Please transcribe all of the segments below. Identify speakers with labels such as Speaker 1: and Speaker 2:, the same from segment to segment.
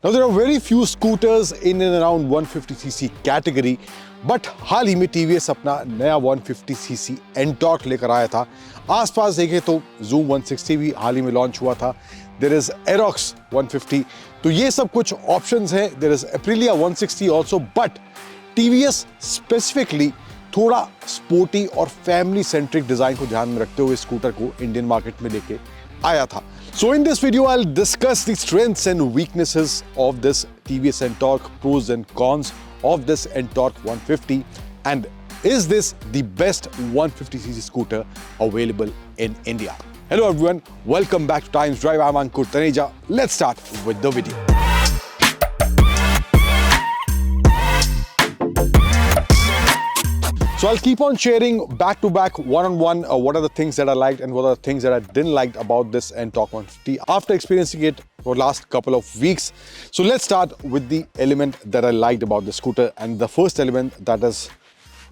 Speaker 1: Now there are very few scooters in and around 150cc category, but हाल ही में TVS अपना नया 150cc Ntorq लेकर आया था। आसपास देखें तो Zoom 160 भी हाल ही में लॉन्च हुआ था। There is Aerox 150, तो ये सब कुछ ऑप्शंस हैं। There is Aprilia 160 also, but TVS specifically थोड़ा स्पोर्टी और फैमिली सेंट्रिक डिजाइन को ध्यान में रखते हुए स्कूटर को इंडियन मार्केट में लेके आया था। So in this video, I'll discuss the strengths and weaknesses of this TVS Ntorq, pros and cons of this Ntorq 150, and is this the best 150cc scooter available in India? Hello everyone, welcome back to Times Drive. I'm Ankur Taneja. Let's start with the video. So I'll keep on sharing back to back, one-on-one, what are the things that I liked and what are the things that I didn't like about this Ntorq 150 after experiencing it for the last couple of weeks. So let's start with the element that I liked about the scooter, and the first element that is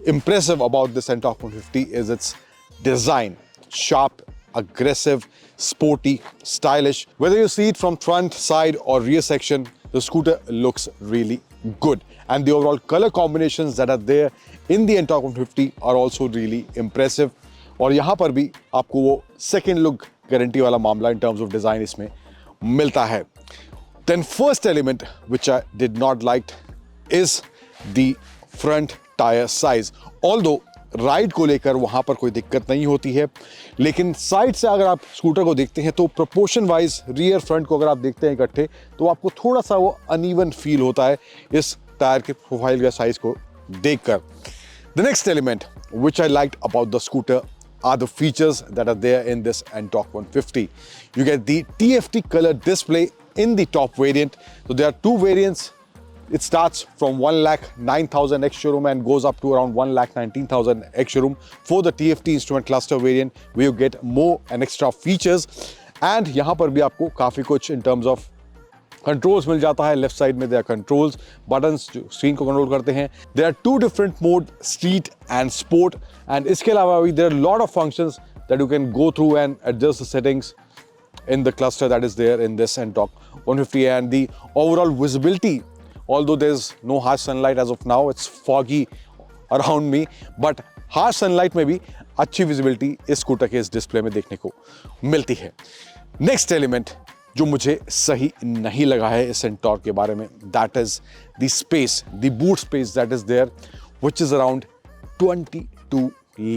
Speaker 1: impressive about this Ntorq 150 is its design. Sharp, aggressive, sporty, stylish. Whether you see it from front, side or rear section, the scooter looks really good, and the overall color combinations that are there in the Ntorq 150 are also really impressive. और यहाँ पर भी आपको वो second look guarantee वाला मामला in terms of design इसमें मिलता है. Then first element which I did not like is the front tire size. Although ride को लेकर वहाँ पर कोई दिक्कत नहीं होती है, लेकिन साइड से अगर आप स्कूटर को देखते हैं तो प्रोपोर्शन वाइज रियर फ्रंट को अगर आप देखते हैं इकट्ठे तो आपको थोड़ा सा वो अनइवन फील होता है इस टायर के प्रोफाइल या साइज को देखकर. The next element which I liked about the scooter are the features that are there in this Ntorq 150. You get the TFT color display in the top variant. So there are two variants. It starts from 1,09,000 ex-showroom and goes up to around 1,19,000 ex-showroom for the TFT instrument cluster variant, where you get more and extra features. And यहाँ पर भी आपको काफ़ी कुछ in terms of controls मिल जाता है. Left side में देयर कंट्रोल्स बटन्स जो स्क्रीन को कंट्रोल करते हैं. There are two different mode, street and sport, and इसके अलावा भी there are lot of functions that you can go through and adjust the settings in the cluster that is there in this Ntorq 150. And the overall visibility, although there's no harsh sunlight as of now, it's foggy around me, but harsh sunlight में भी अच्छी visibility इस scooter के इस display में देखने को मिलती है. नेक्स्ट एलिमेंट जो मुझे सही नहीं लगा है इस Ntorq के बारे में, that is the space, the boot space that is there, which is around 22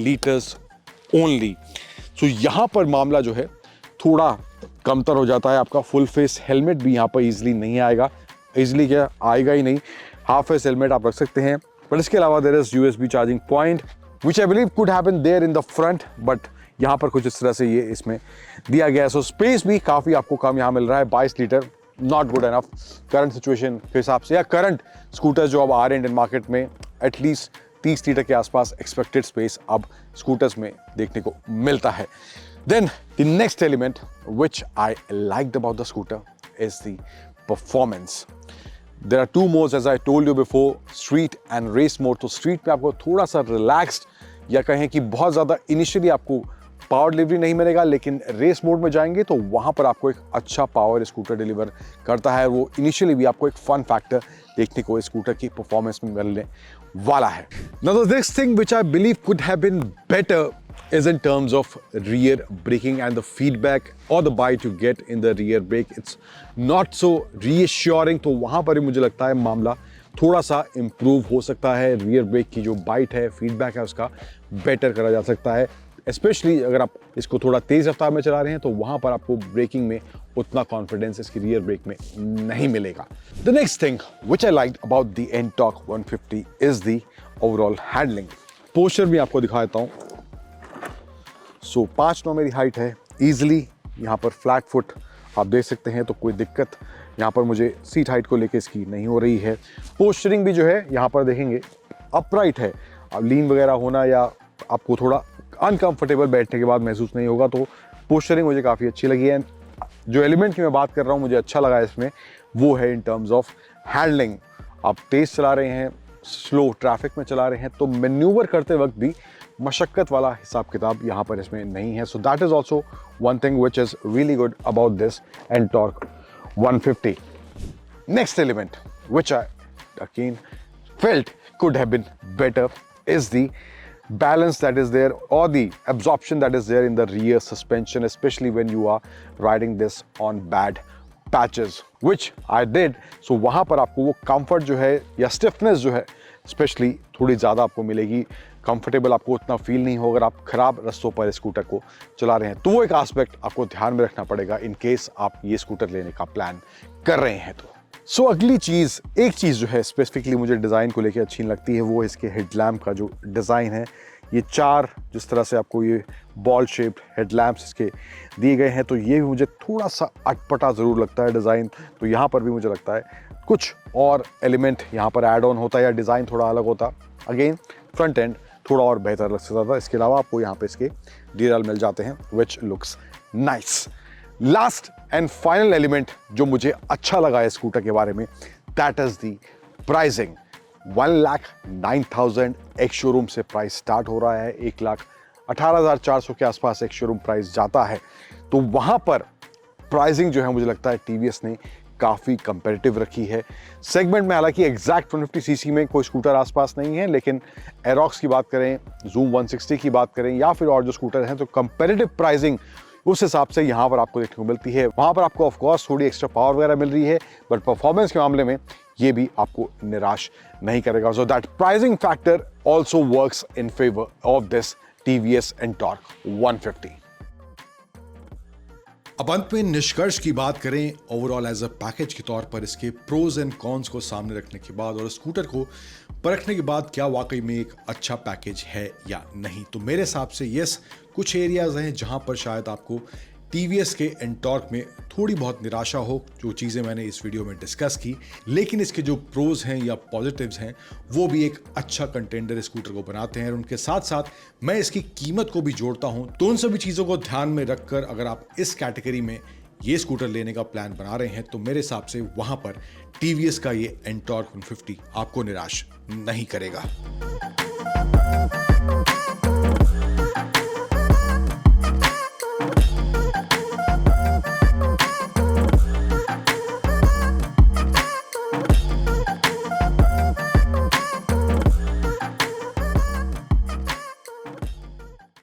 Speaker 1: liters only. So यहाँ पर मामला जो है थोड़ा कमतर हो जाता है. आपका फुल फेस हेलमेट भी यहाँ पर इजीली नहीं आएगा. इजीली क्या आएगा ही नहीं, हाफ फेस हेलमेट आप रख सकते हैं. बट इसके अलावा there is USB charging point which I believe could happen there in the front, but यहाँ पर कुछ इस तरह से ये इसमें दिया गया है. सो स्पेस भी काफ़ी आपको कम यहाँ मिल रहा है. 22 litre not good enough current situation के हिसाब से, या करंट स्कूटर्स जो अब आ रहे हैं इंडियन मार्केट में, एटलीस्ट 30 लीटर के आसपास एक्सपेक्टेड स्पेस अब स्कूटर्स में देखने को मिलता है. Then the next element which I liked about the scooter is the performance. There are two modes as I told you before, street and race mode. तो street पे आपको थोड़ा सा relaxed या कहें कि बहुत ज़्यादा initially आपको पावर डिलीवरी नहीं मिलेगा, लेकिन रेस मोड में जाएंगे तो वहाँ पर आपको एक अच्छा पावर स्कूटर डिलीवर करता है. वो इनिशियली भी आपको एक फन फैक्टर देखने को स्कूटर की परफॉर्मेंस में मिलने वाला है. Now the next thing which I believe could have been better is in terms of rear braking and the feedback or the bite you get in the rear brake. It's not so reassuring. तो वहाँ पर ही मुझे लगता है मामला थोड़ा सा improve हो सकता है. रियर ब्रेक की जो बाइट है, फीडबैक है, उसका बेटर करा जा सकता है. स्पेशली अगर आप इसको थोड़ा तेज़ रफ्तार में चला रहे हैं तो वहाँ पर आपको ब्रेकिंग में उतना कॉन्फिडेंस इसकी रियर ब्रेक में नहीं मिलेगा. The next thing which I like about the Ntorq 150 is the overall handling. Posture भी आपको दिखा देता हूँ. सो 5'9" मेरी हाइट है. ईजिली यहाँ पर फ्लैट फुट आप देख सकते हैं, तो कोई दिक्कत यहाँ पर मुझे सीट हाइट को लेके इसकी नहीं हो रही है. पोस्चरिंग भी जो है यहाँ पर देखेंगे अपराइट है. अब लीन वगैरह होना या आपको थोड़ा अनकंफर्टेबल बैठने के बाद महसूस नहीं होगा. तो पोस्चरिंग मुझे काफ़ी अच्छी लगी है. जो एलिमेंट की मैं बात कर रहा हूँ मुझे अच्छा लगा इसमें, वो है इन टर्म्स ऑफ हैंडलिंग. आप तेज़ चला रहे हैं, स्लो ट्रैफिक में चला रहे हैं, तो मैन्यूवर करते वक्त भी मशक्क़त वाला हिसाब किताब यहाँ पर इसमें नहीं है. So that is also one thing which is really good about this Ntorq 150. Next element, which I again felt could have been better, is the balance that is there or the absorption that is there in the rear suspension, especially when you are riding this on bad patches, which I did. So वहाँ पर आपको वो comfort जो है या stiffness जो है especially थोड़ी ज़्यादा आपको मिलेगी. कंफर्टेबल आपको उतना फील नहीं होगा अगर आप खराब रास्तों पर स्कूटर को चला रहे हैं. तो वो एक एस्पेक्ट आपको ध्यान में रखना पड़ेगा इन केस आप ये स्कूटर लेने का प्लान कर रहे हैं तो. सो अगली चीज़, एक चीज़ जो है स्पेसिफिकली मुझे डिज़ाइन को लेकर अच्छी लगती है, वो इसके हेडलैम्प का जो डिज़ाइन है. ये 4 जिस तरह से आपको ये बॉल शेप्ड हेडलैम्प्स इसके दिए गए हैं, तो ये भी मुझे थोड़ा सा अटपटा ज़रूर लगता है डिज़ाइन. तो यहाँ पर भी मुझे लगता है कुछ और एलिमेंट यहाँ पर ऐड ऑन होता या डिज़ाइन थोड़ा अलग होता. अगेन फ्रंट एंड थोड़ा और बेहतर लग सकता था. इसके अलावा आपको यहाँ पे इसके डीरैल मिल जाते हैं which looks nice. Last and final element जो मुझे अच्छा लगा है स्कूटर के बारे में, दैट इज द प्राइसिंग. 1,09,000 एक शोरूम से प्राइस स्टार्ट हो रहा है. 1,18,400 के आसपास एक शोरूम प्राइस जाता है. तो वहाँ पर प्राइसिंग जो है मुझे लगता है टीवीएस ने काफ़ी कंपेरेटिव रखी है सेगमेंट में. हालांकि एग्जैक्ट 150 सीसी में कोई स्कूटर आसपास नहीं है, लेकिन एरोक्स की बात करें, जूम 160 की बात करें या फिर और जो स्कूटर हैं, तो कंपेरेटिव प्राइसिंग उस हिसाब से यहाँ पर आपको देखने को मिलती है. वहाँ पर आपको ऑफकोर्स थोड़ी एक्स्ट्रा पावर वगैरह मिल रही है, बट परफॉर्मेंस के मामले में ये भी आपको निराश नहीं करेगा. So that pricing factor also works in favour of this TVS Ntorq 150.
Speaker 2: अब अंत में निष्कर्ष की बात करें ओवरऑल एज अ पैकेज के तौर पर, इसके प्रोज एंड कॉन्स को सामने रखने के बाद और स्कूटर को परखने के बाद क्या वाकई में एक अच्छा पैकेज है या नहीं. तो मेरे हिसाब से यस, कुछ एरियाज हैं जहां पर शायद आपको टीवीएस के एंटॉर्क में थोड़ी बहुत निराशा हो, जो चीज़ें मैंने इस वीडियो में डिस्कस की. लेकिन इसके जो प्रोज हैं या पॉजिटिव्स हैं वो भी एक अच्छा कंटेंडर स्कूटर को बनाते हैं. और उनके साथ साथ मैं इसकी कीमत को भी जोड़ता हूं. तो उन सभी चीज़ों को ध्यान में रखकर अगर आप इस कैटेगरी में ये स्कूटर लेने का प्लान बना रहे हैं, तो मेरे हिसाब से वहां पर टीवीएस का ये एंटॉर्क 150 आपको निराश नहीं करेगा.